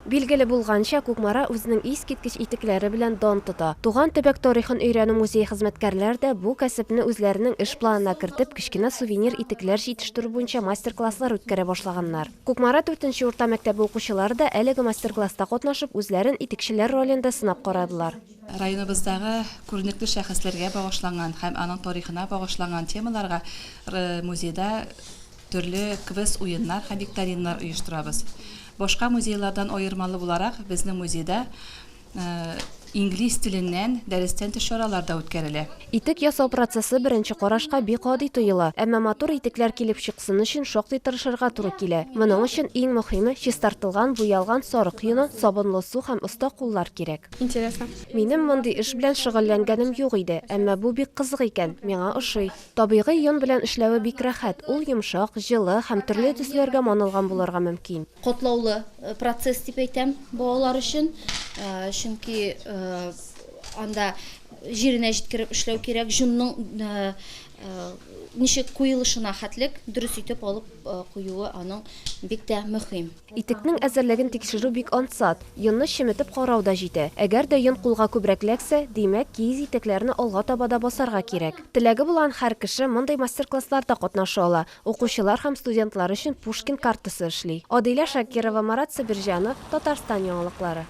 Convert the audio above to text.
Билгеле булганча, Кукмара үзенең искиткеч итекләре белән дан тота. Туган төбәк тарихын өйрәнү музей хезмәткәрләр дә бу кәсепне үзләренең эш планына кертеп, кечкенә сувенир итекләр җитештерү буенча мастер-класслар үткәрә башлаганнар. Кукмара 4нче урта мәктәбе укучылары да әлеге мастер-класста катнашып, үзләрен итекчеләр ролендә сынап карадылар. Районыбыздагы күренекле шәхесләргә багышланган һәм аның тарихына багышланган темаларга музейда төрле квест уеннар һәм викториналар оештырабыз. Башка музейлардан аермалы буларак, безнең музейда инглиз теленнән дәрестән тыш чаралар да үткәрелә. Итек ясау процессы беренче карашка бик гади тоела, әмма матур итекләр килеп чыксын өчен шактый тырышырга туры килә. Моның өчен иң мөһиме чистартылган, буялган сарык йоны, сабынлы су һәм оста куллар кирәк. Интересно. Минем мондый эш белән шөгыльләнгәнем юк иде, әмма бу бик кызык икән, миңа ошый. Табигый йон белән эшләве бик рәхәт, ул йомшак, җылы һәм төрле төсләргә манылган булырга мөмкин. Котлаулы процесс дип әйтәм балалар өчен, чөнки анда җиренә җиткереп эшләү кирәк, җонның ничек куелышына хәтлек дөрес итеп алып куюы аның бик тә мөһим. Итекнең әзерлеген тикшерү бик ансат, йонны чиметеп карау да җитә. Әгәр дә йон кулга күбрәк ләксә, димәк, киез итекләрне алга таба да басарга кирәк. Теләге булган һәр кеше мондый мастер-классларда катнаша ала. Укучылар һәм студентлар өчен Пушкин картасы эшли. Адилә Шакирова, Марат Сабирҗанов, Татарстан яңалыклары.